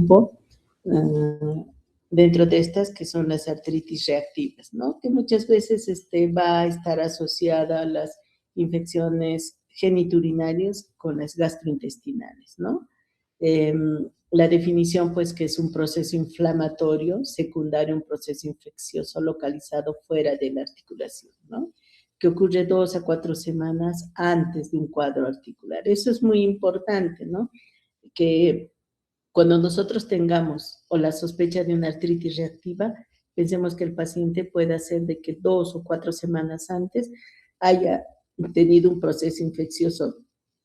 uh, dentro de estas que son las artritis reactivas, ¿no? Que muchas veces va a estar asociada a las infecciones geniturinarias con las gastrointestinales, ¿no? La definición, pues, que es un proceso inflamatorio secundario a un proceso infeccioso localizado fuera de la articulación, ¿no? Que ocurre 2 a 4 semanas antes de un cuadro articular. Eso es muy importante, ¿no? Que cuando nosotros tengamos o la sospecha de una artritis reactiva, pensemos que el paciente puede ser de que 2 o 4 semanas antes haya tenido un proceso infeccioso,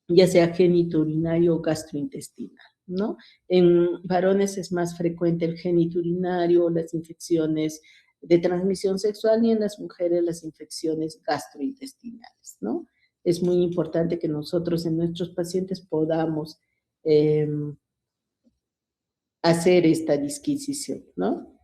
ya sea genitourinario o gastrointestinal, ¿no? En varones es más frecuente el genitourinario, las infecciones de transmisión sexual, y en las mujeres las infecciones gastrointestinales, ¿no? Es muy importante que nosotros en nuestros pacientes podamos hacer esta disquisición, ¿no?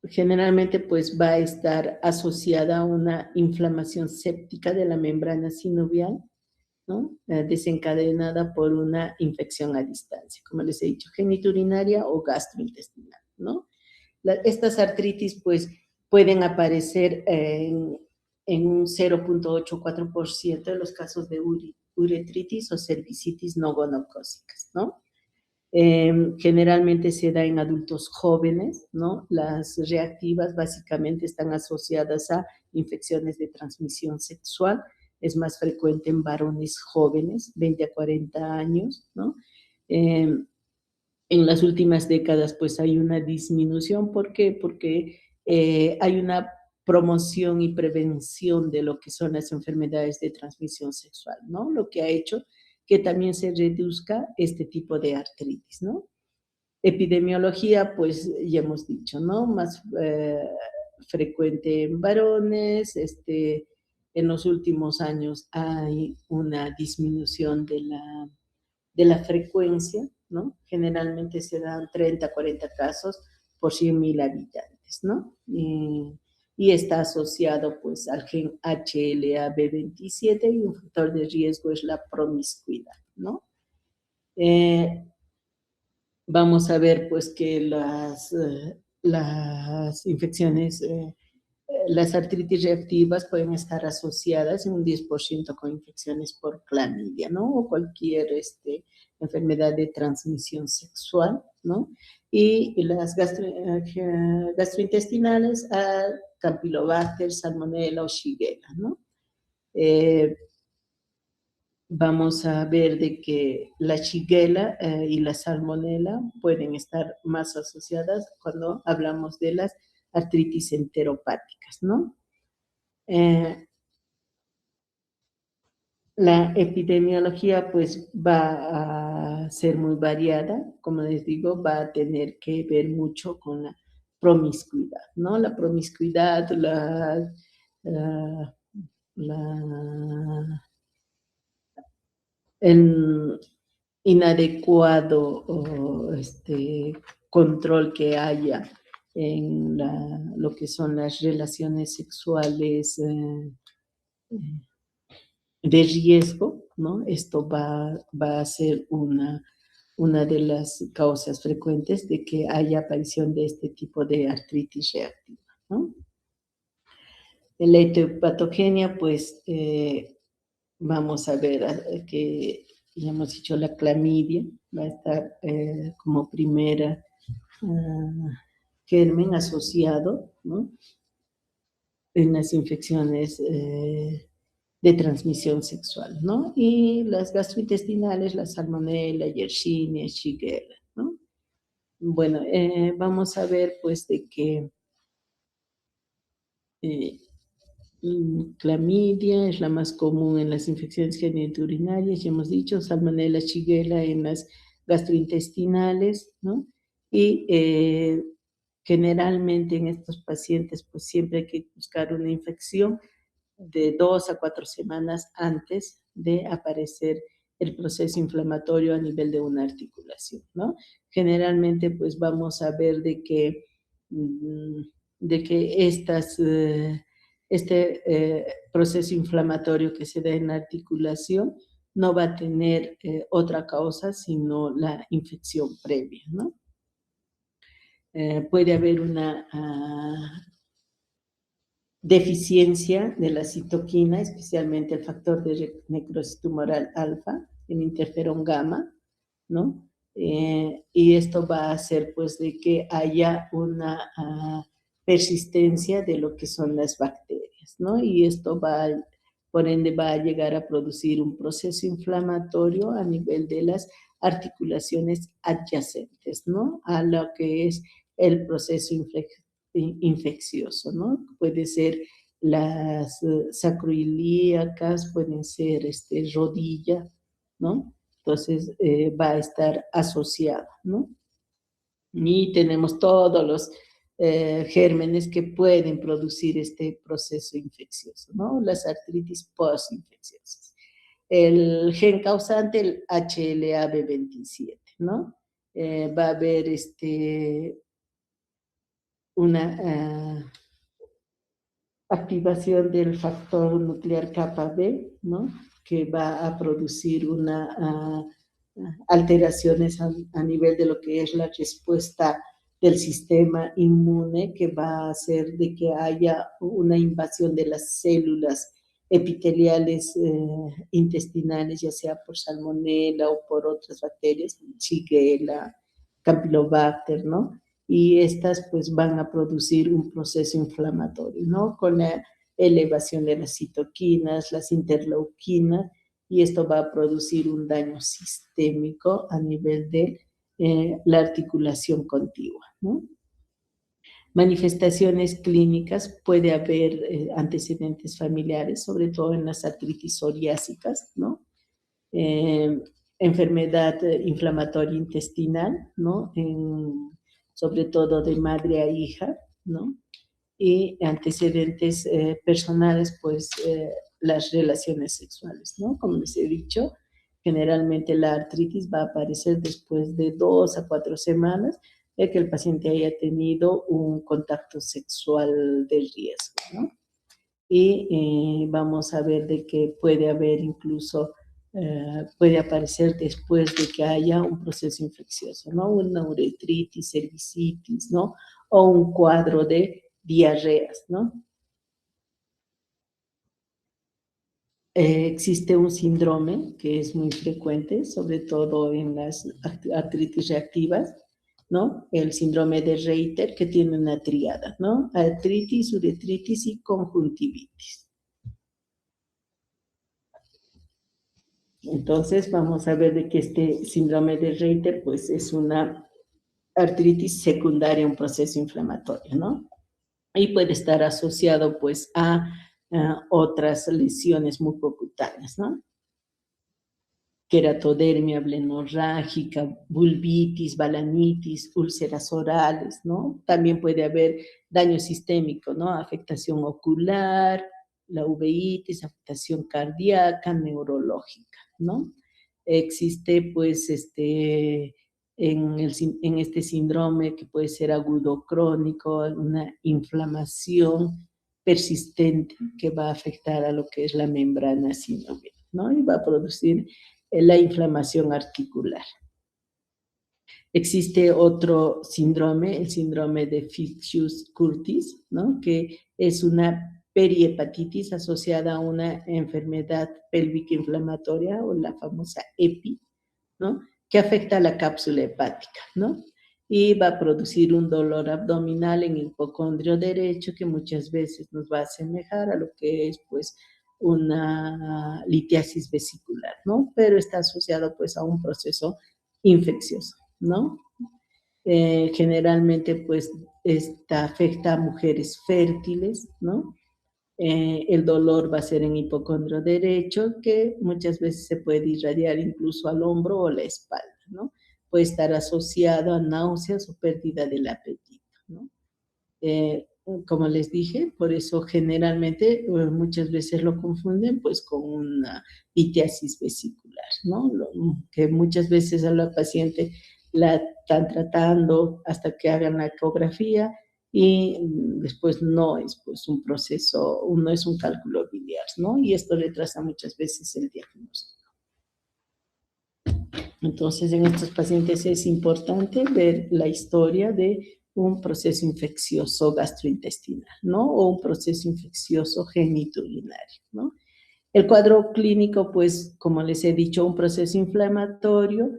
Generalmente pues va a estar asociada a una inflamación séptica de la membrana sinovial, ¿no? Desencadenada por una infección a distancia, como les he dicho, genitourinaria o gastrointestinal, ¿no? Estas artritis pues pueden aparecer en un 0.84% de los casos de uretritis o cervicitis no gonocócicas, ¿no? Generalmente se da en adultos jóvenes, ¿no? Las reactivas básicamente están asociadas a infecciones de transmisión sexual, es más frecuente en varones jóvenes, 20 a 40 años, ¿no? En las últimas décadas pues hay una disminución. ¿Por qué? Porque hay una promoción y prevención de lo que son las enfermedades de transmisión sexual, ¿no? Lo que ha hecho que también se reduzca este tipo de artritis, ¿no? Epidemiología, pues ya hemos dicho, ¿no? Más frecuente en varones, en los últimos años hay una disminución de la frecuencia, ¿no? Generalmente se dan 30, 40 casos por 100.000 habitantes, ¿no? Y está asociado pues al gen HLA-B27, y un factor de riesgo es la promiscuidad, ¿no? Vamos a ver pues que las infecciones, las artritis reactivas pueden estar asociadas en un 10% con infecciones por clamidia, ¿no? O cualquier enfermedad de transmisión sexual, ¿no? Y las gastrointestinales a Campylobacter, Salmonella o Shigella, ¿no? Vamos a ver de que la Shigella y la Salmonella pueden estar más asociadas cuando hablamos de las artritis enteropáticas, ¿no? La epidemiología pues va a ser muy variada, como les digo, va a tener que ver mucho con la promiscuidad, ¿no? La promiscuidad, el inadecuado control que haya en lo que son las relaciones sexuales de riesgo, ¿no? Esto va a ser una de las causas frecuentes de que haya aparición de este tipo de artritis reactiva, ¿no? En la etiopatogenia, pues, vamos a ver que ya hemos dicho la clamidia, va a estar como primera germen asociado, ¿no? En las infecciones de transmisión sexual, ¿no? Y las gastrointestinales, la Salmonella, Yersinia, Shigella, ¿no? Bueno, vamos a ver pues de que clamidia es la más común en las infecciones genitourinarias, ya hemos dicho, Salmonella, Shigella en las gastrointestinales, ¿no? Y generalmente en estos pacientes pues siempre hay que buscar una infección de 2 a 4 semanas antes de aparecer el proceso inflamatorio a nivel de una articulación, ¿no? Generalmente pues vamos a ver de que este proceso inflamatorio que se da en la articulación no va a tener otra causa sino la infección previa, ¿no? Puede haber una deficiencia de la citoquina, especialmente el factor de necrosis tumoral alfa, el interferón gamma, ¿no? Y esto va a hacer pues de que haya una persistencia de lo que son las bacterias, ¿no? Y esto por ende va a llegar a producir un proceso inflamatorio a nivel de las articulaciones adyacentes, ¿no? A lo que es el proceso infeccioso, ¿no? Puede ser las sacroiliacas, pueden ser rodilla, ¿no? Entonces va a estar asociado, ¿no? Y tenemos todos los gérmenes que pueden producir este proceso infeccioso, ¿no? Las artritis postinfecciosas. El gen causante, el HLA-B27, ¿no? Va a haber una activación del factor nuclear kappa B, ¿no? Que va a producir una alteraciones a nivel de lo que es la respuesta del sistema inmune, que va a hacer de que haya una invasión de las células epiteliales intestinales, ya sea por salmonella o por otras bacterias, Shigella, Campylobacter, ¿no? Y estas pues van a producir un proceso inflamatorio, ¿no? Con la elevación de las citoquinas, las interleuquinas, y esto va a producir un daño sistémico a nivel de la articulación contigua, ¿no? Manifestaciones clínicas, puede haber antecedentes familiares, sobre todo en las artritis psoriásicas, ¿no? Enfermedad inflamatoria intestinal, ¿no? Sobre todo de madre a hija, ¿no? Y antecedentes personales, pues las relaciones sexuales, ¿no? Como les he dicho, generalmente la artritis va a aparecer después de 2 a 4 semanas de que el paciente haya tenido un contacto sexual de riesgo, ¿no? Y vamos a ver de que puede haber incluso, puede aparecer después de que haya un proceso infeccioso, ¿no? Una uretritis, cervicitis, ¿no? O un cuadro de diarreas, ¿no? Existe un síndrome que es muy frecuente, sobre todo en las artritis reactivas, ¿no? El síndrome de Reiter, que tiene una tríada, ¿no? Artritis, uretritis y conjuntivitis. Entonces, vamos a ver de que este síndrome de Reiter, pues, es una artritis secundaria a un proceso inflamatorio, ¿no? Y puede estar asociado, pues, a otras lesiones mucocutáneas, ¿no? Queratodermia blenorrágica, vulvitis, balanitis, úlceras orales, ¿no? También puede haber daño sistémico, ¿no? Afectación ocular, la uveitis, afectación cardíaca, neurológica, ¿no? Existe, pues, en este síndrome que puede ser agudo crónico, una inflamación persistente que va a afectar a lo que es la membrana sinovial, ¿no? Y va a producir la inflamación articular. Existe otro síndrome, el síndrome de Fitchus-Curtis, ¿no? Que es una perihepatitis asociada a una enfermedad pélvica inflamatoria o la famosa EPI, ¿no? Que afecta a la cápsula hepática, ¿no? Y va a producir un dolor abdominal en el hipocondrio derecho que muchas veces nos va a asemejar a lo que es, pues, una litiasis vesicular, ¿no? Pero está asociado, pues, a un proceso infeccioso, ¿no? Generalmente, pues, esta afecta a mujeres fértiles, ¿no? El dolor va a ser en hipocondrio derecho, que muchas veces se puede irradiar incluso al hombro o la espalda, ¿no? Puede estar asociado a náuseas o pérdida del apetito, ¿no? Como les dije, por eso generalmente muchas veces lo confunden pues con una litiasis vesicular, ¿no? Que muchas veces a la paciente la están tratando hasta que hagan la ecografía y después no es pues un proceso, no es un cálculo biliar, ¿no? Y esto retrasa muchas veces el diagnóstico. Entonces, en estos pacientes es importante ver la historia de un proceso infeccioso gastrointestinal, ¿no? O un proceso infeccioso genitourinario, ¿no? El cuadro clínico, pues, como les he dicho, un proceso inflamatorio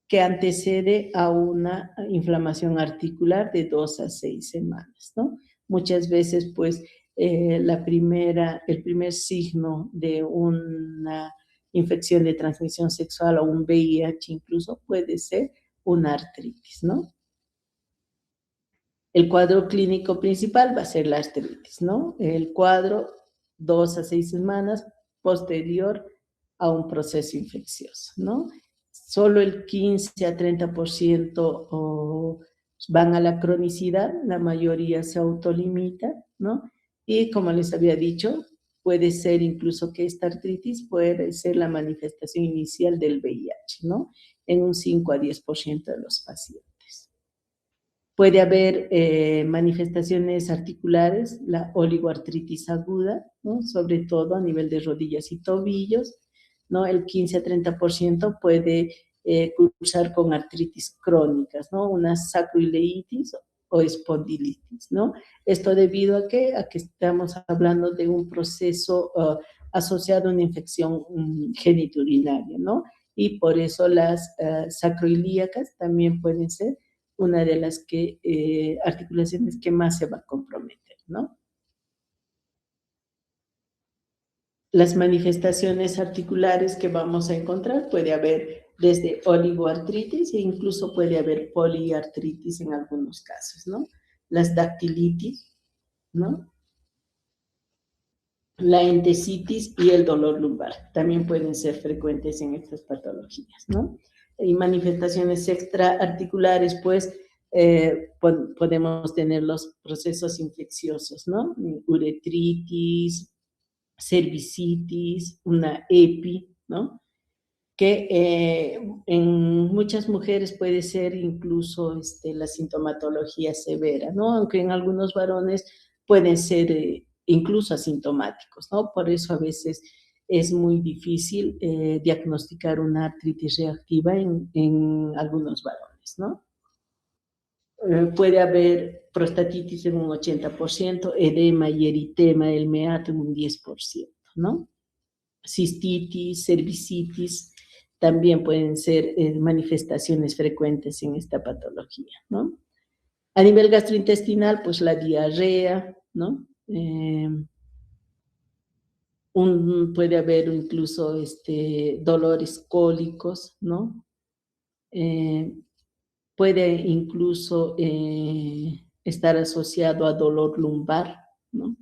que antecede a una inflamación articular de 2 a 6 semanas, ¿no? Muchas veces, pues, el primer signo de una infección de transmisión sexual o un VIH incluso puede ser una artritis, ¿no? El cuadro clínico principal va a ser la artritis, ¿no? El cuadro 2 a 6 semanas posterior a un proceso infeccioso, ¿no? Solo el 15 a 30% van a la cronicidad, la mayoría se autolimita, ¿no? Y como les había dicho, puede ser incluso que esta artritis puede ser la manifestación inicial del VIH, ¿no? En un 5 a 10% de los pacientes. Puede haber manifestaciones articulares, la oligoartritis aguda, ¿no? Sobre todo a nivel de rodillas y tobillos, ¿no? El 15 a 30% puede cursar con artritis crónicas, ¿no? Una sacroileitis o espondilitis, ¿no? Esto debido a que estamos hablando de un proceso asociado a una infección genitourinaria, ¿no? Y por eso las sacroiliacas también pueden ser una de las articulaciones que más se va a comprometer, ¿no? Las manifestaciones articulares que vamos a encontrar puede haber desde oligoartritis e incluso puede haber poliartritis en algunos casos, ¿no? Las dactilitis, ¿no? La entesitis y el dolor lumbar también pueden ser frecuentes en estas patologías, ¿no? Y manifestaciones extraarticulares, pues, podemos tener los procesos infecciosos, ¿no? Uretritis, cervicitis, una EPI, ¿no? Que en muchas mujeres puede ser incluso la sintomatología severa, ¿no? Aunque en algunos varones pueden ser incluso asintomáticos, ¿no? Por eso a veces es muy difícil diagnosticar una artritis reactiva en algunos varones, ¿no? Puede haber prostatitis en un 80%, edema y eritema del meato en un 10%, ¿no? Cistitis, cervicitis, también pueden ser manifestaciones frecuentes en esta patología, ¿no? A nivel gastrointestinal, pues la diarrea, ¿no? Puede haber incluso dolores cólicos, ¿no? Puede incluso estar asociado a dolor lumbar, ¿no?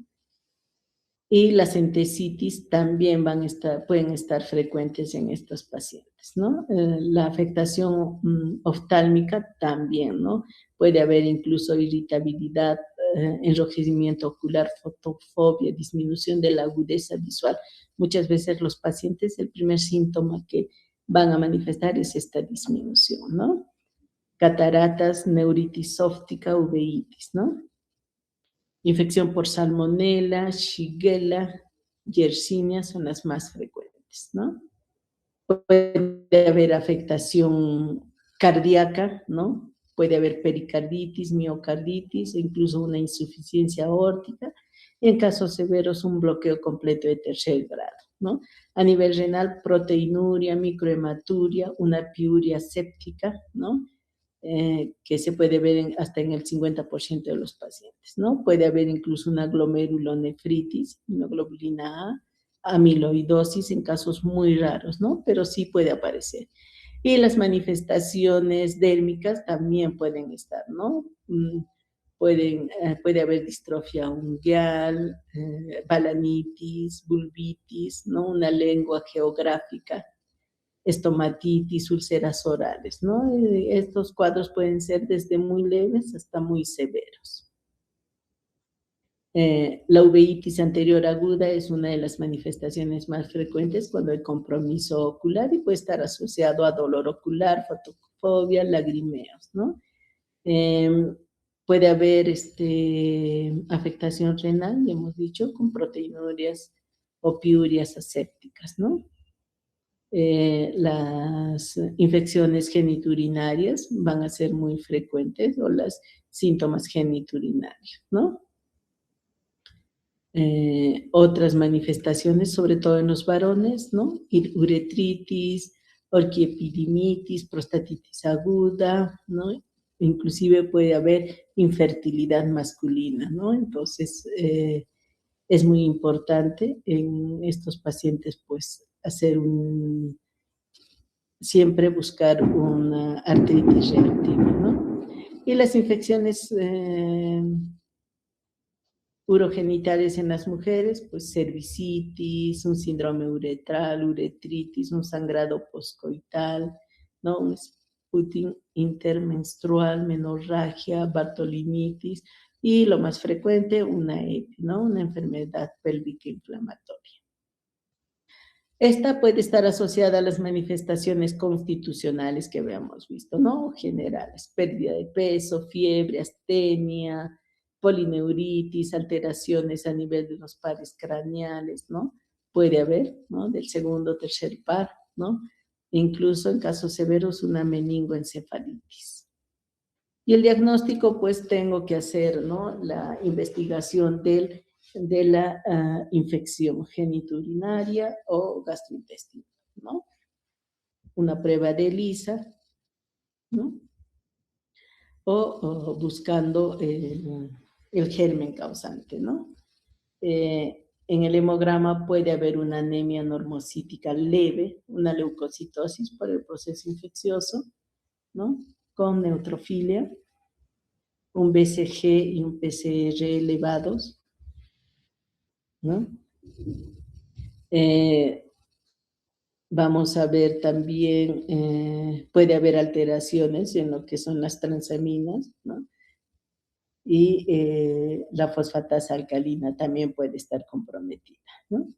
Y las entesitis también pueden estar frecuentes en estos pacientes, ¿no? La afectación oftálmica también, ¿no? Puede haber incluso irritabilidad, enrojecimiento ocular, fotofobia, disminución de la agudeza visual. Muchas veces los pacientes, el primer síntoma que van a manifestar es esta disminución, ¿no? Cataratas, neuritis óptica, uveitis, ¿no? Infección por salmonela, shigella, yersinia son las más frecuentes, ¿no? Puede haber afectación cardíaca, ¿no? Puede haber pericarditis, miocarditis, incluso una insuficiencia aórtica. En casos severos, un bloqueo completo de tercer grado, ¿no? A nivel renal, proteinuria, microhematuria, una piuria séptica, ¿no? Que se puede ver hasta en el 50% de los pacientes, ¿no? Puede haber incluso una glomerulonefritis, una globulina A, amiloidosis en casos muy raros, ¿no? Pero sí puede aparecer. Y las manifestaciones dérmicas también pueden estar, ¿no? Puede haber distrofia ungueal, balanitis, vulvitis, ¿no? Una lengua geográfica, estomatitis, úlceras orales, ¿no? Estos cuadros pueden ser desde muy leves hasta muy severos. La uveitis anterior aguda es una de las manifestaciones más frecuentes cuando hay compromiso ocular y puede estar asociado a dolor ocular, fotofobia, lagrimeos, ¿no? Puede haber afectación renal, ya hemos dicho, con proteinurias o piurias asépticas, ¿no? Las infecciones geniturinarias van a ser muy frecuentes o los síntomas geniturinarios, ¿no? Otras manifestaciones, sobre todo en los varones, ¿no? Uretritis, orquiepididimitis, prostatitis aguda, ¿no? Inclusive puede haber infertilidad masculina, ¿no? Entonces, es muy importante en estos pacientes, pues, siempre buscar una artritis reactiva, ¿no? Y las infecciones urogenitales en las mujeres, pues cervicitis, un síndrome uretral, uretritis, un sangrado poscoital, ¿no? Un sputum intermenstrual, menorragia, bartolinitis y lo más frecuente, una EPI, ¿no? Una enfermedad pélvica inflamatoria. Esta puede estar asociada a las manifestaciones constitucionales que habíamos visto, ¿no? Generales, pérdida de peso, fiebre, astenia, polineuritis, alteraciones a nivel de los pares craneales, ¿no? Puede haber, ¿no? Del segundo o tercer par, ¿no? Incluso en casos severos una meningoencefalitis. Y el diagnóstico, pues tengo que hacer, ¿no? La investigación de la infección genitourinaria o gastrointestinal, ¿no? Una prueba de ELISA, ¿no? O buscando el germen causante, ¿no? En el hemograma puede haber una anemia normocítica leve, una leucocitosis por el proceso infeccioso, ¿no? Con neutrofilia, un BCG y un PCR elevados, ¿no? Vamos a ver también, puede haber alteraciones en lo que son las transaminas, ¿no? Y la fosfatasa alcalina también puede estar comprometida, ¿no?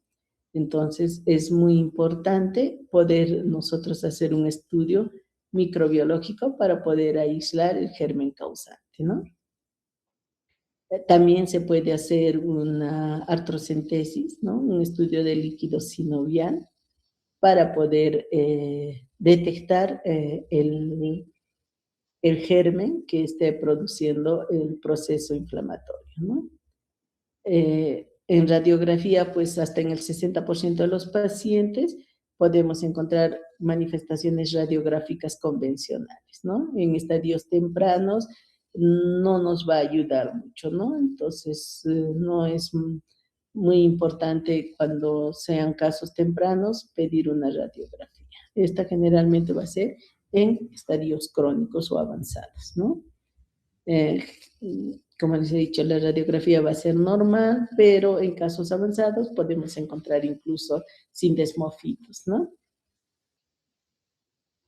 Entonces, es muy importante poder nosotros hacer un estudio microbiológico para poder aislar el germen causante, ¿no? También se puede hacer una artrocentesis, ¿no? Un estudio de líquido sinovial para poder detectar el germen que esté produciendo el proceso inflamatorio, ¿no? En radiografía, pues hasta en el 60% de los pacientes podemos encontrar manifestaciones radiográficas convencionales, ¿no? En estadios tempranos no nos va a ayudar mucho, ¿no? Entonces, no es muy importante cuando sean casos tempranos pedir una radiografía. Esta generalmente va a ser en estadios crónicos o avanzados, ¿no? Como les he dicho, la radiografía va a ser normal, pero en casos avanzados podemos encontrar incluso sindesmofitos, ¿no?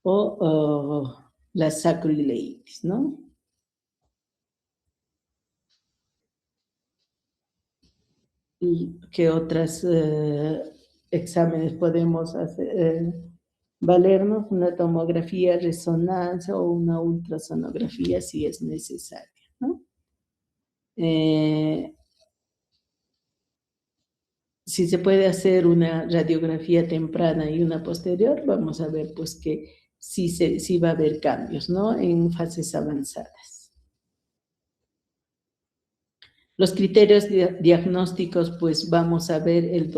O la sacroileitis, ¿no? ¿Y qué otros exámenes podemos hacer? Valernos una tomografía, resonancia o una ultrasonografía si es necesaria, ¿no? Si se puede hacer una radiografía temprana y una posterior, vamos a ver pues que sí va a haber cambios, ¿no? En fases avanzadas. Los criterios diagnósticos, pues vamos a ver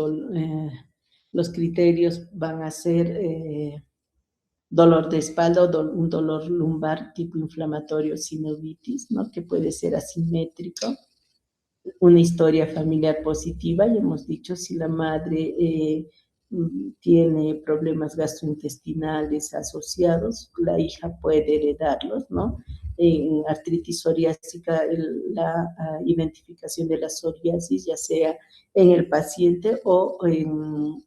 los criterios van a ser dolor de espalda o un dolor lumbar tipo inflamatorio sinovitis, ¿no? Que puede ser asimétrico. Una historia familiar positiva, y hemos dicho si la madre tiene problemas gastrointestinales asociados, la hija puede heredarlos, ¿no? En artritis psoriásica, la identificación de la psoriasis, ya sea en el paciente o en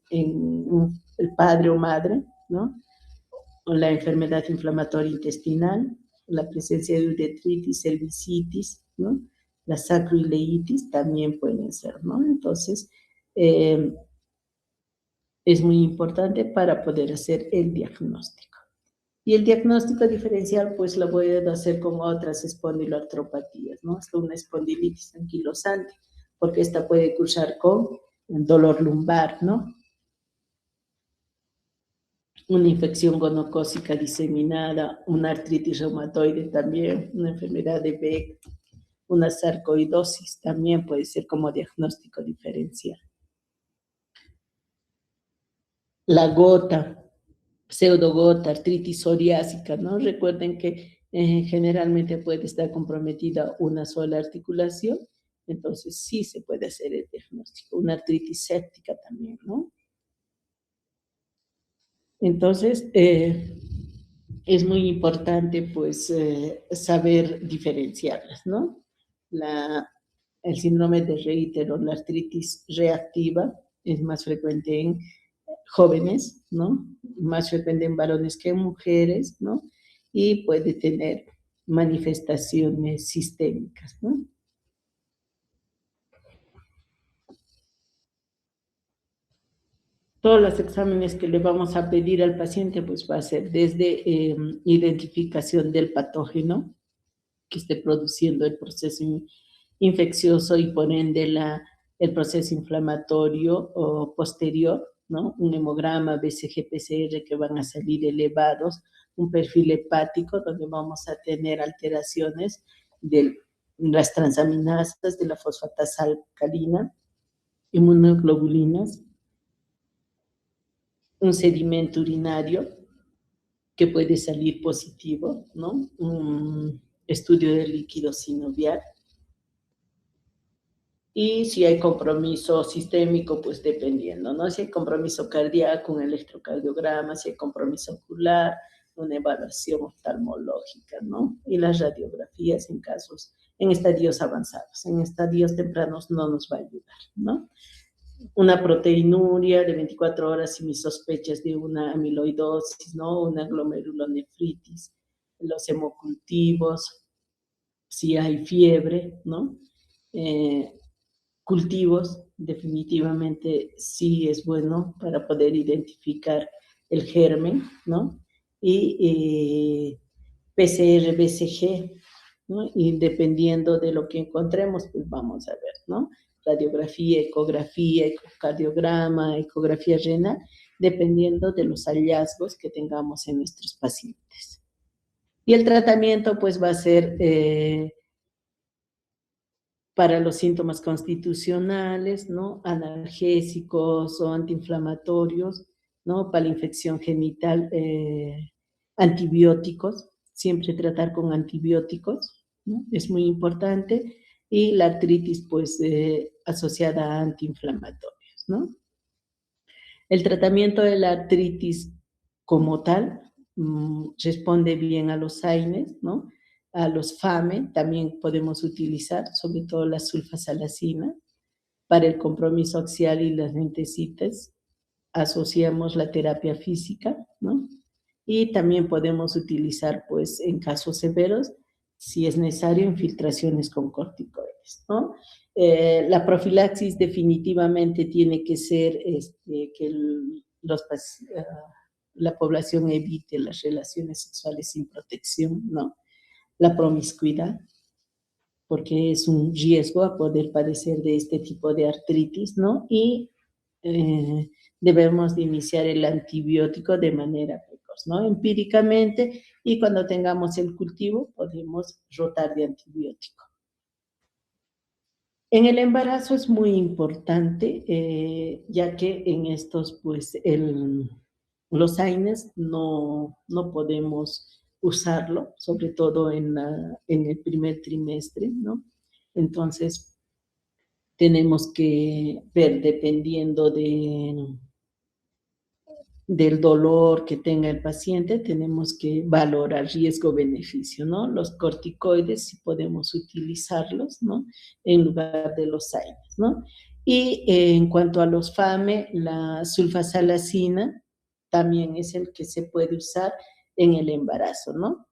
el padre o madre, ¿no? O la enfermedad inflamatoria intestinal, la presencia de uretritis, cervicitis, ¿no? La sacroileitis también pueden ser, ¿no? Entonces, es muy importante para poder hacer el diagnóstico. Y el diagnóstico diferencial, pues lo voy a hacer con otras espondiloartropatías, ¿no? Hasta una espondilitis anquilosante, porque esta puede cursar con dolor lumbar, ¿no? una infección gonocócica diseminada, una artritis reumatoide también, una enfermedad de Beck, una sarcoidosis también puede ser como diagnóstico diferencial. La gota, pseudogota, artritis psoriásica, ¿no? Recuerden que generalmente puede estar comprometida una sola articulación, entonces sí se puede hacer el diagnóstico. Una artritis séptica también, ¿no? Entonces, es muy importante, pues, saber diferenciarlas, ¿no? El síndrome de Reiter o la artritis reactiva es más frecuente en jóvenes, ¿no? Más frecuente en varones que en mujeres, ¿no? Y puede tener manifestaciones sistémicas, ¿no? Todos los exámenes que le vamos a pedir al paciente, pues va a ser desde identificación del patógeno que esté produciendo el proceso infeccioso y por ende el proceso inflamatorio o posterior, ¿no? Un hemograma, BCG, PCR que van a salir elevados, un perfil hepático donde vamos a tener alteraciones de las transaminasas, de la fosfatasa alcalina, inmunoglobulinas, un sedimento urinario que puede salir positivo, ¿no? Un estudio de líquido sinovial. Y si hay compromiso sistémico, pues dependiendo, ¿no? Si hay compromiso cardíaco, un electrocardiograma, si hay compromiso ocular, una evaluación oftalmológica, ¿no? Y las radiografías en casos, en estadios avanzados. En estadios tempranos no nos va a ayudar, ¿no? Una proteinuria de 24 horas y mis sospechas de una amiloidosis, ¿no? Una glomerulonefritis, los hemocultivos, si hay fiebre, ¿no? Cultivos, definitivamente sí es bueno para poder identificar el germen, ¿no? Y PCR, BCG, ¿no? Y dependiendo de lo que encontremos, pues vamos a ver, ¿no? Radiografía, ecocardiograma, ecografía renal, dependiendo de los hallazgos que tengamos en nuestros pacientes. Y el tratamiento, pues, va a ser para los síntomas constitucionales, ¿no? Analgésicos o antiinflamatorios, ¿no? Para la infección genital, antibióticos, siempre tratar con antibióticos, ¿no? Es muy importante. Y la artritis, pues, asociada a antiinflamatorios, ¿no? El tratamiento de la artritis como tal responde bien a los AINES, ¿no? A los FAME también podemos utilizar, sobre todo la sulfasalacina, para el compromiso axial y las lentecitas. Asociamos la terapia física, ¿no? Y también podemos utilizar, pues, en casos severos, si es necesario, infiltraciones con corticoides, ¿no? La profilaxis definitivamente tiene que ser que la población evite las relaciones sexuales sin protección, ¿no? La promiscuidad, porque es un riesgo a poder padecer de este tipo de artritis, ¿no? Y debemos de iniciar el antibiótico de manera precoz, ¿no? Empíricamente, y cuando tengamos el cultivo podemos rotar de antibiótico. En el embarazo es muy importante, ya que en estos, pues, los AINES no podemos usarlo, sobre todo en el primer trimestre, ¿no? Entonces, tenemos que ver, dependiendo del dolor que tenga el paciente, tenemos que valorar riesgo-beneficio, ¿no? Los corticoides, si podemos utilizarlos, ¿no? En lugar de los AINES, ¿no? Y en cuanto a los FAME, la sulfasalacina también es el que se puede usar en el embarazo, ¿no?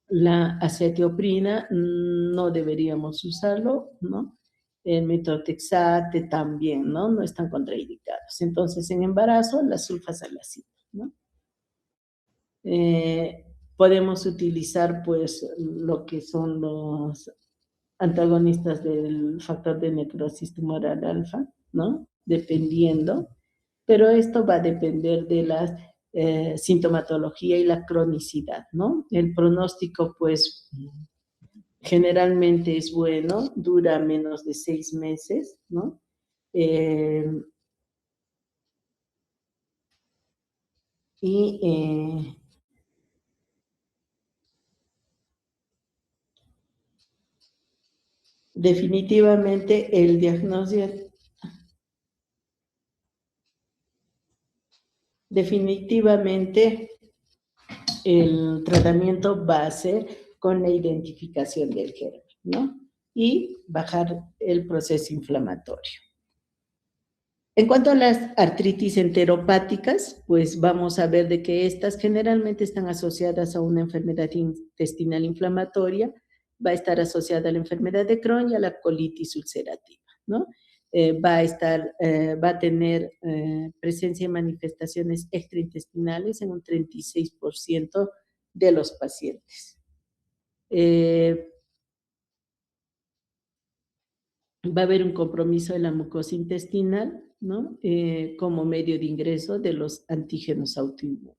La acetioprina no deberíamos usarlo, ¿no? El metotrexate también, ¿no? No están contraindicados. Entonces, en embarazo, la sulfasalacina, ¿no? Podemos utilizar, pues, lo que son los antagonistas del factor de necrosis tumoral alfa, ¿no? Dependiendo, pero esto va a depender de las sintomatología y la cronicidad, ¿no? El pronóstico, pues, generalmente es bueno, dura menos de 6 meses, ¿no? Eh, y definitivamente el diagnóstico, definitivamente el tratamiento va a ser con la identificación del germen, ¿no? Y bajar el proceso inflamatorio. En cuanto a las artritis enteropáticas, pues vamos a ver de que estas generalmente están asociadas a una enfermedad intestinal inflamatoria, va a estar asociada a la enfermedad de Crohn y a la colitis ulcerativa, ¿no? Va a tener presencia de manifestaciones extraintestinales en un 36% de los pacientes. Va a haber un compromiso de la mucosa intestinal, ¿no? Como medio de ingreso de los antígenos autoinmunes.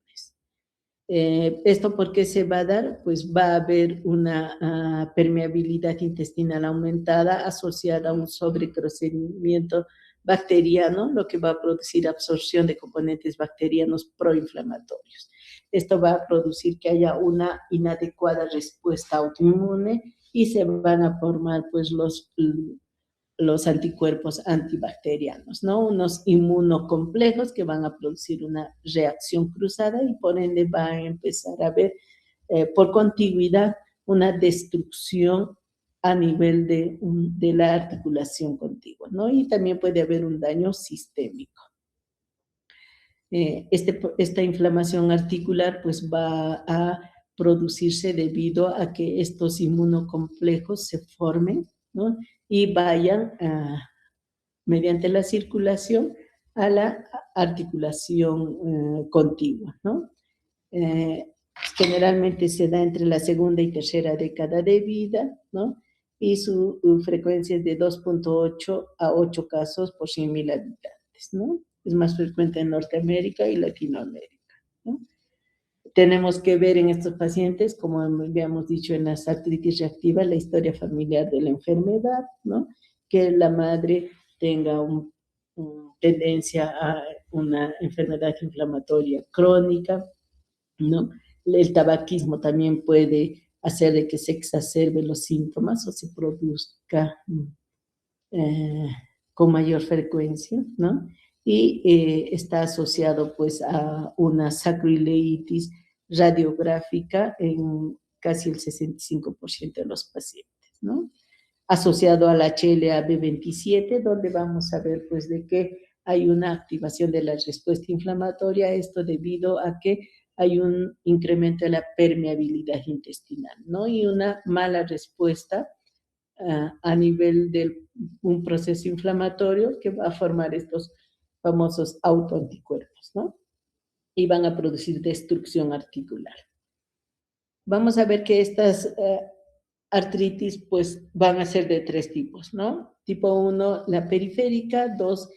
¿Esto por qué se va a dar? Pues va a haber una permeabilidad intestinal aumentada asociada a un sobrecrecimiento bacteriano, lo que va a producir absorción de componentes bacterianos proinflamatorios. Esto va a producir que haya una inadecuada respuesta autoinmune y se van a formar pues los anticuerpos antibacterianos, ¿no? Unos inmunocomplejos que van a producir una reacción cruzada y por ende va a empezar a haber por contigüidad una destrucción a nivel de la articulación contigua, ¿no? Y también puede haber un daño sistémico. Esta inflamación articular pues va a producirse debido a que estos inmunocomplejos se formen, ¿no? Y vayan mediante la circulación a la articulación contigua, ¿no? Generalmente se da entre la segunda y tercera década de vida, ¿no? Y su frecuencia es de 2.8 a 8 casos por 100.000 habitantes, ¿no? Es más frecuente en Norteamérica y Latinoamérica, ¿no? Tenemos que ver en estos pacientes, como habíamos dicho en las artritis reactivas, la historia familiar de la enfermedad, ¿no? Que la madre tenga tendencia a una enfermedad inflamatoria crónica, ¿no? El tabaquismo también puede hacer de que se exacerben los síntomas o se produzca eh, con mayor frecuencia, ¿no? Y está asociado pues a una sacroileitis radiográfica en casi el 65% de los pacientes, ¿no? Asociado al HLA-B27, donde vamos a ver pues de que hay una activación de la respuesta inflamatoria, esto debido a que hay un incremento de la permeabilidad intestinal, ¿no? Y una mala respuesta a nivel de un proceso inflamatorio que va a formar estos famosos autoanticuerpos, ¿no? Y van a producir destrucción articular. Vamos a ver que estas artritis pues van a ser de 3 tipos, ¿no? Tipo 1, la periférica, 2,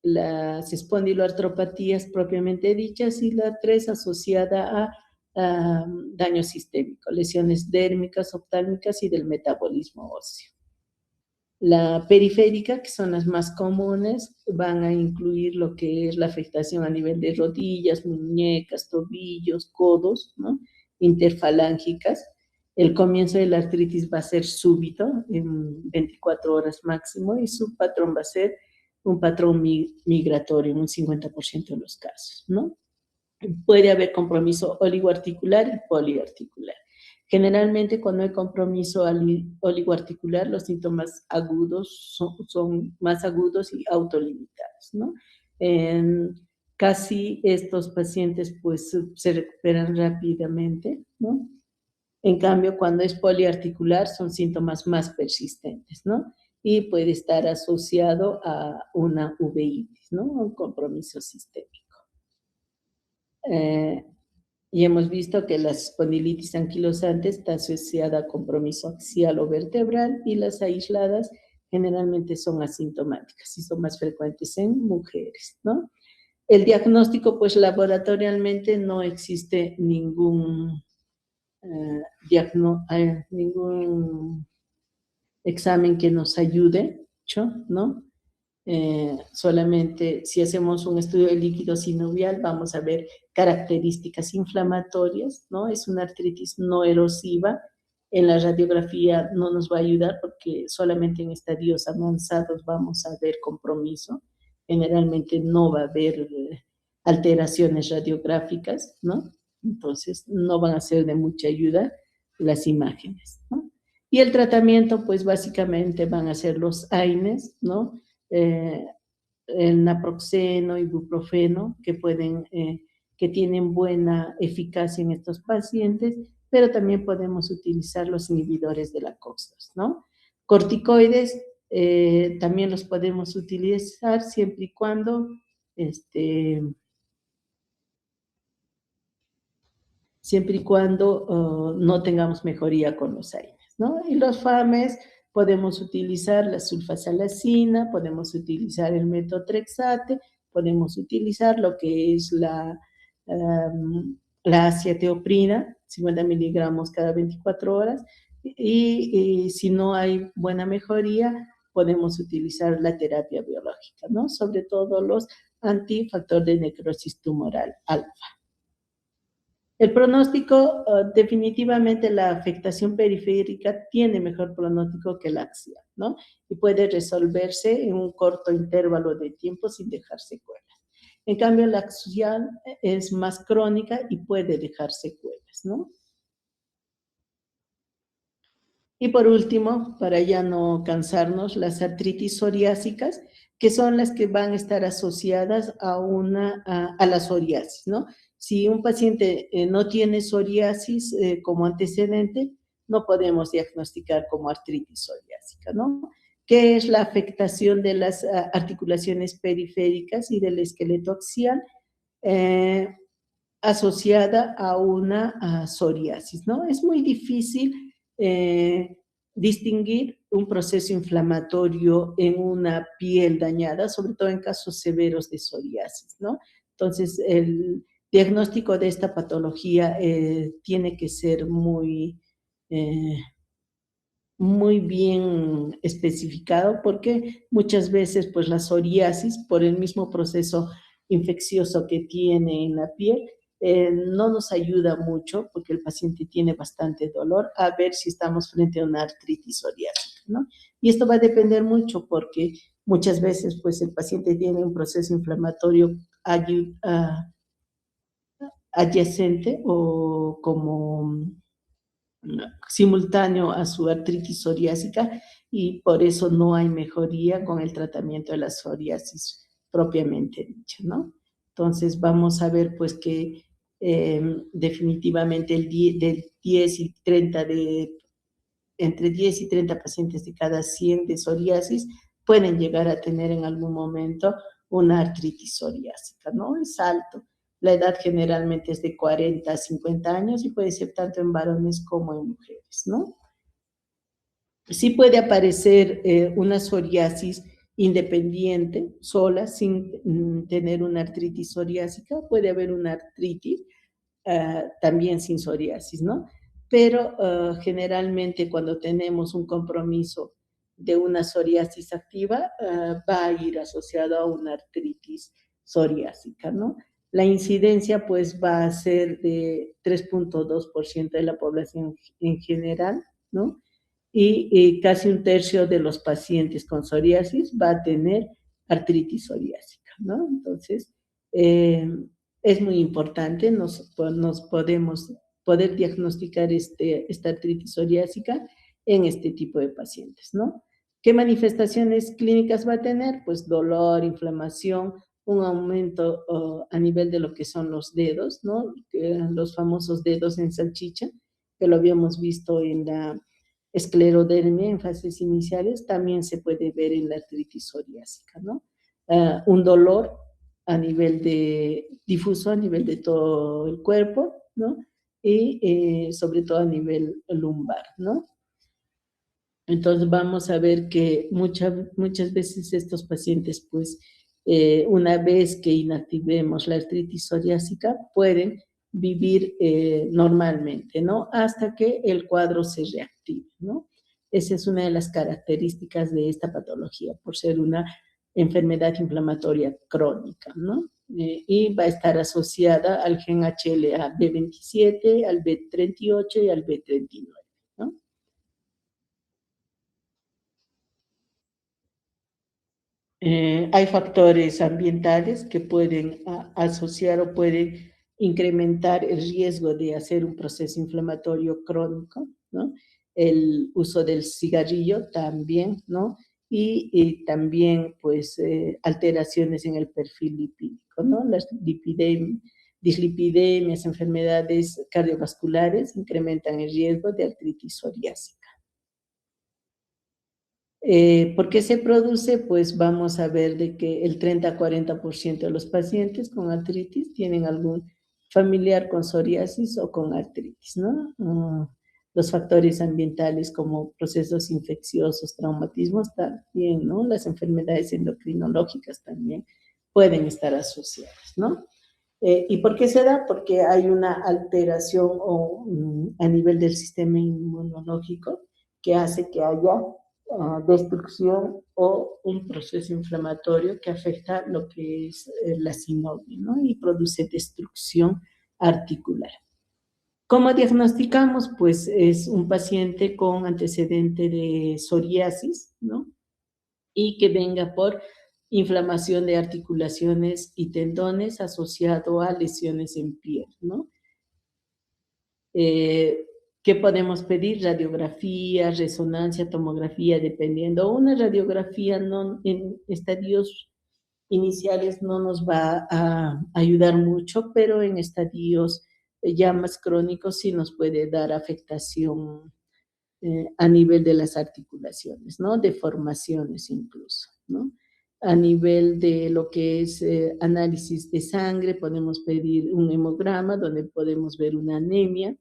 las espondiloartropatías propiamente dichas y la 3 asociada a daño sistémico, lesiones dérmicas, oftálmicas y del metabolismo óseo. La periférica, que son las más comunes, van a incluir lo que es la afectación a nivel de rodillas, muñecas, tobillos, codos, ¿no? Interfalángicas. El comienzo de la artritis va a ser súbito, en 24 horas máximo, y su patrón va a ser un patrón migratorio en un 50% de los casos, ¿no? Puede haber compromiso oligoarticular y poliarticular. Generalmente, cuando hay compromiso oligoarticular, los síntomas agudos son más agudos y autolimitados, ¿no? Casi estos pacientes pues se recuperan rápidamente, ¿no? En cambio, cuando es poliarticular son síntomas más persistentes, ¿no? Y puede estar asociado a una uveitis, ¿no? Un compromiso sistémico. Y hemos visto que la espondilitis anquilosante está asociada a compromiso axial o vertebral y las aisladas generalmente son asintomáticas y son más frecuentes en mujeres, ¿no? El diagnóstico, pues laboratorialmente no existe ningún, ningún examen que nos ayude, ¿no? Solamente si hacemos un estudio de líquido sinovial vamos a ver características inflamatorias, ¿no? Es una artritis no erosiva. En la radiografía no nos va a ayudar porque solamente en estadios avanzados vamos a ver compromiso. Generalmente no va a haber alteraciones radiográficas, ¿no? Entonces no van a ser de mucha ayuda las imágenes, ¿no? Y el tratamiento, pues básicamente van a ser los AINES, ¿no? Eh, el naproxeno, ibuprofeno, que tienen buena eficacia en estos pacientes, pero también podemos utilizar los inhibidores de la COX-2, ¿no? Corticoides también los podemos utilizar siempre y cuando no tengamos mejoría con los AINES, ¿no? Y los FAMES podemos utilizar la sulfasalacina, podemos utilizar el metotrexate, podemos utilizar lo que es la acetoprina, 50 miligramos cada 24 horas, y si no hay buena mejoría, podemos utilizar la terapia biológica, ¿no? Sobre todo los antifactor de necrosis tumoral alfa. El pronóstico, definitivamente la afectación periférica tiene mejor pronóstico que la axial, ¿no? Y puede resolverse en un corto intervalo de tiempo sin dejar secuelas. En cambio, la axial es más crónica y puede dejar secuelas, ¿no? Y por último, para ya no cansarnos, las artritis psoriásicas, que son las que van a estar asociadas a la psoriasis, ¿no? Si un paciente no tiene psoriasis como antecedente, no podemos diagnosticar como artritis psoriásica, ¿no? ¿Qué es la afectación de las articulaciones periféricas y del esqueleto axial? Asociada a una psoriasis, ¿no? Es muy difícil distinguir un proceso inflamatorio en una piel dañada, sobre todo en casos severos de psoriasis, ¿no? Entonces, el diagnóstico de esta patología tiene que ser muy bien especificado porque muchas veces pues la psoriasis por el mismo proceso infeccioso que tiene en la piel no nos ayuda mucho porque el paciente tiene bastante dolor a ver si estamos frente a una artritis psoriásica, ¿no? Y esto va a depender mucho porque muchas veces pues el paciente tiene un proceso inflamatorio adyacente o como simultáneo a su artritis psoriásica y por eso no hay mejoría con el tratamiento de la psoriasis propiamente dicha, ¿no? Entonces vamos a ver pues que definitivamente del 10 y 30 entre 10 y 30 pacientes de cada 100 de psoriasis pueden llegar a tener en algún momento una artritis psoriásica, ¿no? Es alto. La edad generalmente es de 40 a 50 años y puede ser tanto en varones como en mujeres, ¿no? Sí puede aparecer una psoriasis independiente, sola, sin tener una artritis psoriásica. Puede haber una artritis también sin psoriasis, ¿no? Pero generalmente cuando tenemos un compromiso de una psoriasis activa, va a ir asociado a una artritis psoriásica, ¿no? La incidencia pues va a ser de 3.2% de la población en general, ¿no? Y casi un tercio de los pacientes con psoriasis va a tener artritis psoriásica, ¿no? Entonces, es muy importante, nos podemos poder diagnosticar esta artritis psoriásica en este tipo de pacientes, ¿no? ¿Qué manifestaciones clínicas va a tener? Pues dolor, inflamación, un aumento a nivel de lo que son los dedos, ¿no? Los famosos dedos en salchicha, que lo habíamos visto en la esclerodermia en fases iniciales, también se puede ver en la artritis psoriásica, ¿no? Un dolor a nivel difuso a nivel de todo el cuerpo, ¿no? Y sobre todo a nivel lumbar, ¿no? Entonces vamos a ver que muchas veces estos pacientes pues una vez que inactivemos la artritis psoriásica, pueden vivir normalmente, ¿no? Hasta que el cuadro se reactive, ¿no? Esa es una de las características de esta patología, por ser una enfermedad inflamatoria crónica, ¿no? Y va a estar asociada al gen HLA B27, al B38 y al B39, ¿no? Hay factores ambientales que pueden asociar o pueden incrementar el riesgo de hacer un proceso inflamatorio crónico, ¿no? El uso del cigarrillo también, ¿no? Y también, pues, alteraciones en el perfil lipídico, ¿no? Las dislipidemias, enfermedades cardiovasculares incrementan el riesgo de artritis psoriásica. ¿Por qué se produce? Pues vamos a ver de que el 30 a 40% de los pacientes con artritis tienen algún familiar con psoriasis o con artritis, ¿no? Los factores ambientales como procesos infecciosos, traumatismos también, ¿no? Las enfermedades endocrinológicas también pueden estar asociadas, ¿no? ¿Y por qué se da? Porque hay una alteración a nivel del sistema inmunológico que hace que haya destrucción o un proceso inflamatorio que afecta lo que es la sinovial, ¿no? Y produce destrucción articular. ¿Cómo diagnosticamos? Pues es un paciente con antecedente de psoriasis, ¿no? Y que venga por inflamación de articulaciones y tendones asociado a lesiones en piel, ¿no? Eh, ¿Qué podemos pedir? Radiografía, resonancia, tomografía, dependiendo. Una radiografía no, en estadios iniciales no nos va a ayudar mucho, pero en estadios ya más crónicos sí nos puede dar afectación a nivel de las articulaciones, ¿no? Deformaciones incluso, ¿no? A nivel de lo que es análisis de sangre, podemos pedir un hemograma donde podemos ver una anemia,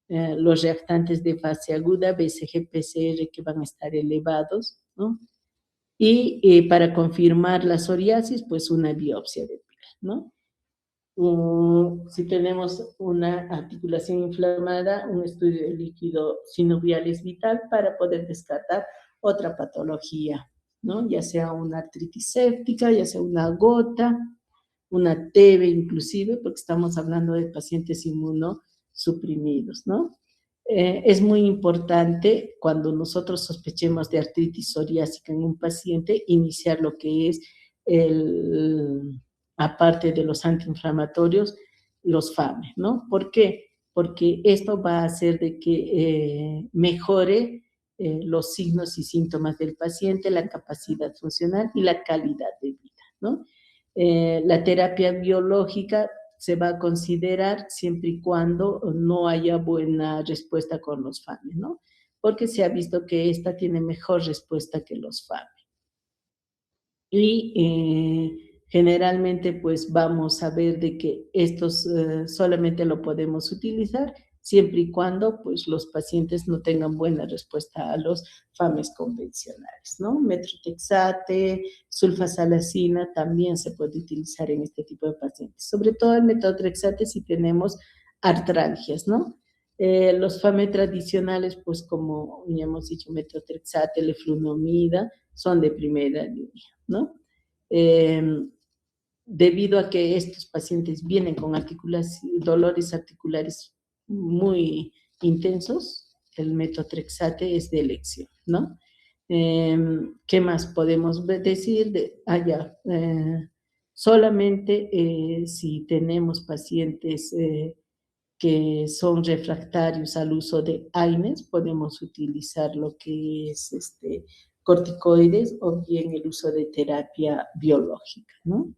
los reactantes de fase aguda, BCG, PCR, que van a estar elevados, ¿no? Y para confirmar la psoriasis, pues una biopsia de piel, ¿no? Si tenemos una articulación inflamada, un estudio de líquido sinovial es vital para poder descartar otra patología, ¿no? Ya sea una artritis séptica, ya sea una gota, una TB inclusive, porque estamos hablando de pacientes inmunosuprimidos, ¿no? Es muy importante cuando nosotros sospechemos de artritis psoriásica en un paciente, iniciar lo que es aparte de los antiinflamatorios, los FAME, ¿no? ¿Por qué? Porque esto va a hacer de que mejore los signos y síntomas del paciente, la capacidad funcional y la calidad de vida, ¿no? La terapia biológica se va a considerar siempre y cuando no haya buena respuesta con los FAME, ¿no? Porque se ha visto que esta tiene mejor respuesta que los FAME. Y generalmente pues vamos a ver de que estos solamente lo podemos utilizar siempre y cuando pues los pacientes no tengan buena respuesta a los FAMES convencionales, ¿no? Metrotexate, sulfasalacina también se puede utilizar en este tipo de pacientes, sobre todo el metotrexate si tenemos artralgias, ¿no? Los FAME tradicionales, pues como ya hemos dicho, metotrexate, leflunomida, son de primera línea, ¿no? Eh, Debido a que estos pacientes vienen con dolores articulares muy intensos, el metotrexate es de elección, ¿no? ¿Qué más podemos decir? Solamente si tenemos pacientes que son refractarios al uso de AINES, podemos utilizar lo que es corticoides o bien el uso de terapia biológica, ¿no?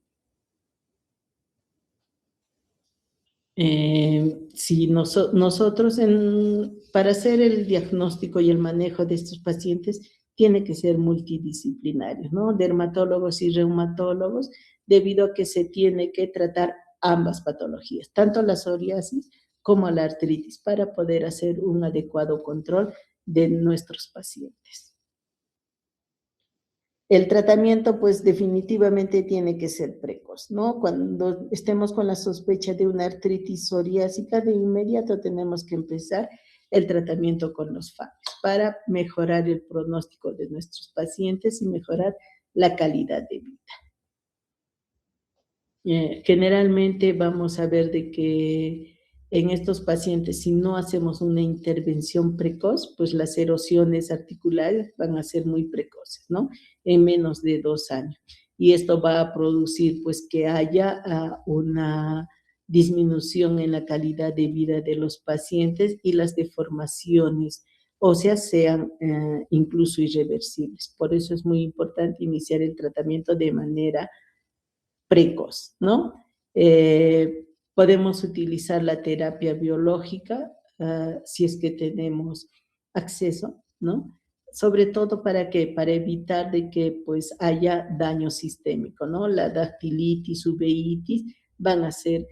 Si nosotros para hacer el diagnóstico y el manejo de estos pacientes tiene que ser multidisciplinario, ¿no? Dermatólogos y reumatólogos, debido a que se tiene que tratar ambas patologías, tanto la psoriasis como la artritis, para poder hacer un adecuado control de nuestros pacientes. El tratamiento, pues definitivamente tiene que ser precoz, ¿no? Cuando estemos con la sospecha de una artritis psoriásica, de inmediato tenemos que empezar el tratamiento con los FAMES para mejorar el pronóstico de nuestros pacientes y mejorar la calidad de vida. Generalmente vamos a ver de que en estos pacientes, si no hacemos una intervención precoz, pues las erosiones articulares van a ser muy precoces, ¿no? En menos de 2 años. Y esto va a producir, pues, que haya una disminución en la calidad de vida de los pacientes y las deformaciones óseas sean incluso irreversibles. Por eso es muy importante iniciar el tratamiento de manera precoz, ¿no? Podemos utilizar la terapia biológica si es que tenemos acceso, ¿no? Sobre todo para qué, para evitar de que pues haya daño sistémico, ¿no? La dactilitis, uveitis van a ser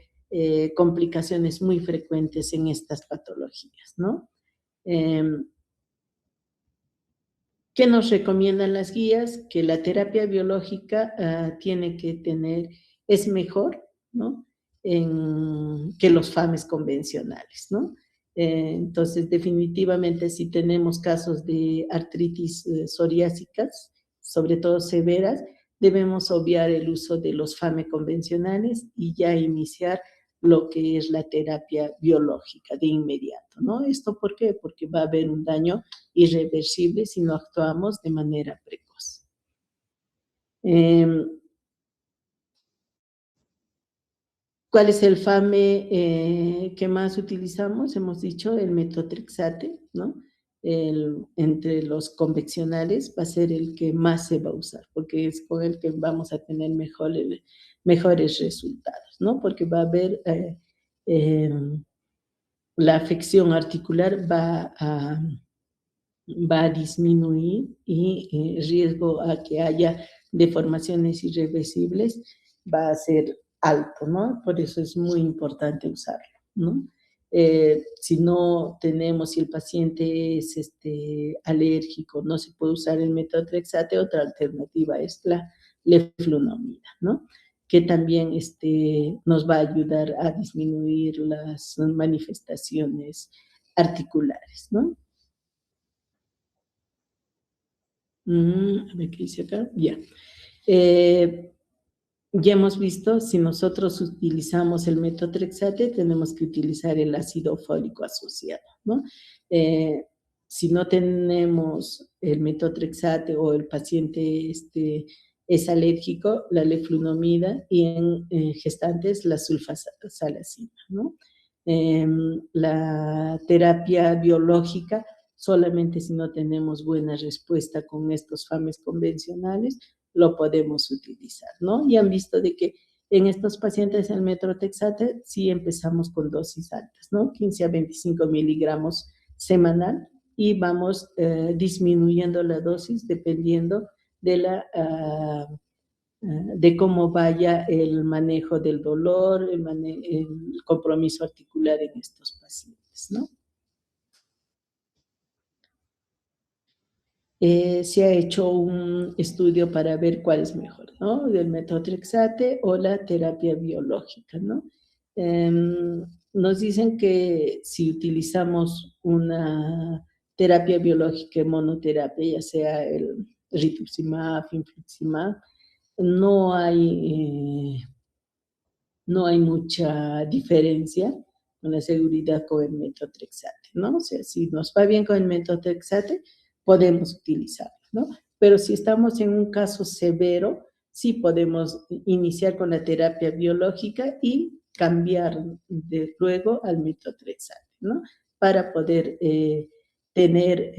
complicaciones muy frecuentes en estas patologías, ¿no? Eh, ¿Qué nos recomiendan las guías? Que la terapia biológica tiene que tener, es mejor, ¿no? Que los FAMES convencionales, ¿no? Entonces, definitivamente, si tenemos casos de artritis psoriásicas, sobre todo severas, debemos obviar el uso de los FAME convencionales y ya iniciar lo que es la terapia biológica de inmediato, ¿no? ¿Esto por qué? Porque va a haber un daño irreversible si no actuamos de manera precoz. ¿Cuál es el FAME que más utilizamos? Hemos dicho el metotrexate, ¿no? Entre los convencionales va a ser el que más se va a usar, porque es con el que vamos a tener mejores resultados, ¿no? Porque va a haber la afección articular va a disminuir y el riesgo a que haya deformaciones irreversibles va a ser alto, ¿no? Por eso es muy importante usarlo, ¿no? Si no tenemos, si el paciente es alérgico, no se puede usar el metotrexate, otra alternativa es la leflunomida, ¿no? Que también nos va a ayudar a disminuir las manifestaciones articulares, ¿no? A ver qué dice acá. Ya. Ya hemos visto, si nosotros utilizamos el metotrexate, tenemos que utilizar el ácido fólico asociado, ¿no? Si no tenemos el metotrexate o el paciente es alérgico, la leflunomida y en gestantes la sulfasalazina, ¿no? La terapia biológica, solamente si no tenemos buena respuesta con estos FAMES convencionales, lo podemos utilizar, ¿no? Y han visto de que en estos pacientes el metotrexate sí empezamos con dosis altas, ¿no? 15 a 25 miligramos semanal y vamos disminuyendo la dosis dependiendo de cómo vaya el manejo del dolor, el compromiso articular en estos pacientes, ¿no? Se ha hecho un estudio para ver cuál es mejor, ¿no? Del metotrexate o la terapia biológica, ¿no? Nos dicen que si utilizamos una terapia biológica, monoterapia, ya sea el rituximab, infliximab, no hay no hay mucha diferencia con la seguridad con el metotrexate, ¿no? O sea, si nos va bien con el metotrexate, podemos utilizarlo, ¿no? Pero si estamos en un caso severo, sí podemos iniciar con la terapia biológica y cambiar luego al metotrexate, ¿no? Para poder tener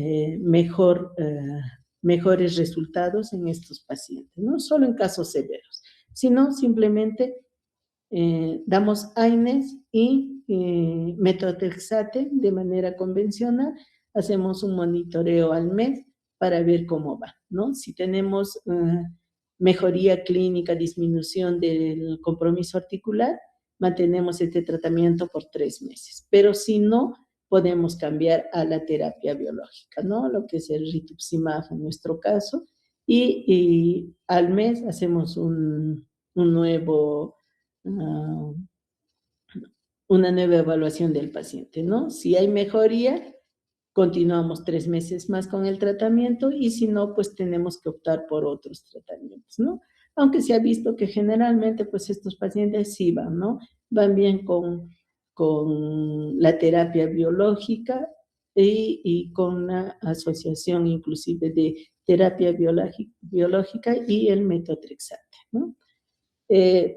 mejores resultados en estos pacientes, no solo en casos severos, sino simplemente damos AINES y metotrexate de manera convencional, hacemos un monitoreo al mes para ver cómo va, ¿no? Si tenemos mejoría clínica, disminución del compromiso articular, mantenemos este tratamiento por 3 meses, pero si no, podemos cambiar a la terapia biológica, ¿no? Lo que es el rituximab en nuestro caso, y al mes hacemos un nuevo, una nueva evaluación del paciente, ¿no? Si hay mejoría, continuamos 3 meses más con el tratamiento y si no, pues tenemos que optar por otros tratamientos, ¿no? Aunque se ha visto que generalmente, pues estos pacientes sí van, ¿no? Van bien con la terapia biológica y con una asociación inclusive de terapia biológica y el metotrexate, ¿no?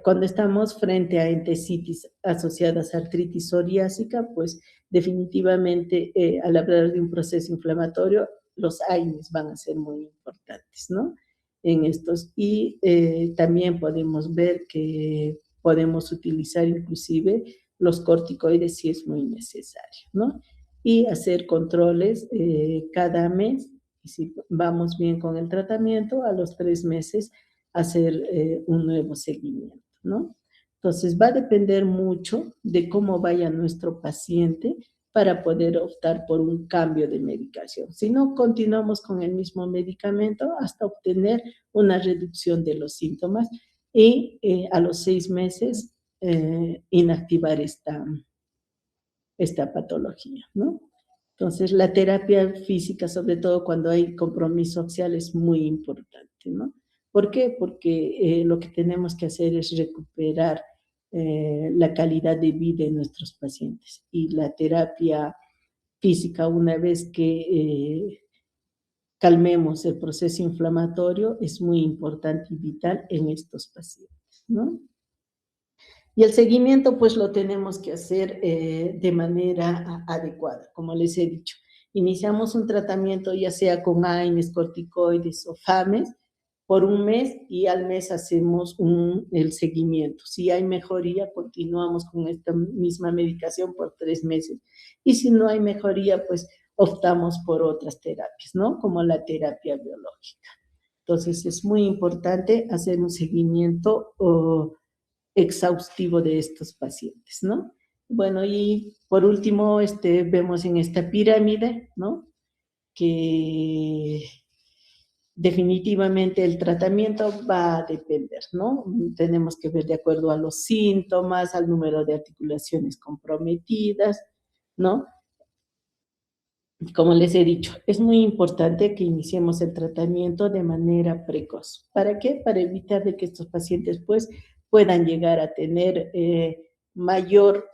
Cuando estamos frente a entesitis asociadas a artritis psoriásica, pues definitivamente al hablar de un proceso inflamatorio, los AINES van a ser muy importantes, ¿no? En estos. Y también podemos ver que podemos utilizar inclusive los corticoides si es muy necesario, ¿no? Y hacer controles cada mes. Y si vamos bien con el tratamiento, a los 3 meses hacer un nuevo seguimiento, ¿no? Entonces va a depender mucho de cómo vaya nuestro paciente para poder optar por un cambio de medicación. Si no, continuamos con el mismo medicamento hasta obtener una reducción de los síntomas y a los 6 meses inactivar esta patología, ¿no? Entonces, la terapia física, sobre todo cuando hay compromiso axial, es muy importante, ¿no? ¿Por qué? Porque lo que tenemos que hacer es recuperar la calidad de vida de nuestros pacientes. Y la terapia física, una vez que calmemos el proceso inflamatorio, es muy importante y vital en estos pacientes, ¿no? Y el seguimiento, pues lo tenemos que hacer de manera adecuada, como les he dicho. Iniciamos un tratamiento ya sea con AINES, corticoides o FAMES por un mes y al mes hacemos el seguimiento. Si hay mejoría, continuamos con esta misma medicación por 3 meses. Y si no hay mejoría, pues optamos por otras terapias, ¿no? Como la terapia biológica. Entonces, es muy importante hacer un seguimiento exhaustivo de estos pacientes, ¿no? Bueno, y por último, vemos en esta pirámide, ¿no? Que definitivamente el tratamiento va a depender, ¿no? Tenemos que ver de acuerdo a los síntomas, al número de articulaciones comprometidas, ¿no? Como les he dicho, es muy importante que iniciemos el tratamiento de manera precoz. ¿Para qué? Para evitar de que estos pacientes pues puedan llegar a tener mayor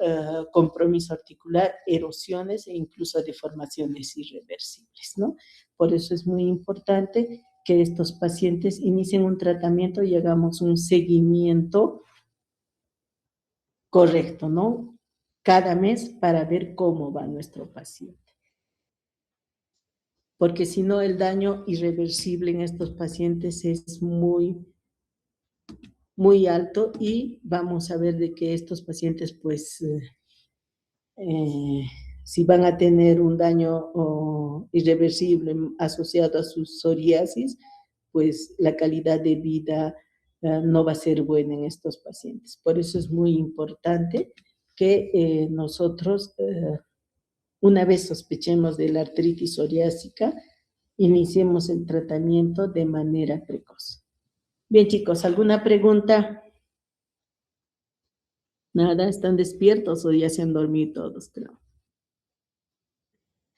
compromiso articular, erosiones e incluso deformaciones irreversibles, ¿no? Por eso es muy importante que estos pacientes inicien un tratamiento y hagamos un seguimiento correcto, ¿no? Cada mes para ver cómo va nuestro paciente. Porque si no, el daño irreversible en estos pacientes es muy, muy alto y vamos a ver de que estos pacientes, pues, si van a tener un daño irreversible asociado a su psoriasis, pues la calidad de vida no va a ser buena en estos pacientes. Por eso es muy importante que nosotros, una vez sospechemos de la artritis psoriásica, iniciemos el tratamiento de manera precoz. Bien, chicos, ¿alguna pregunta? Nada, ¿están despiertos o ya se han dormido todos, creo?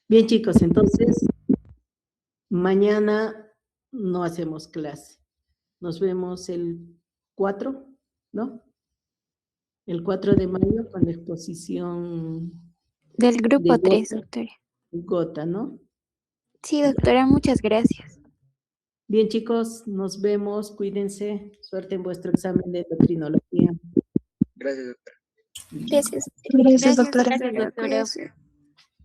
Bien, chicos, entonces, mañana no hacemos clase. Nos vemos el 4, ¿no? El 4 de mayo con la exposición del grupo de 3, doctora. Gota, ¿no? Sí, doctora, muchas gracias. Bien, chicos, nos vemos, cuídense, suerte en vuestro examen de endocrinología. Gracias, doctora. Gracias. Gracias, doctora. Gracias, doctora.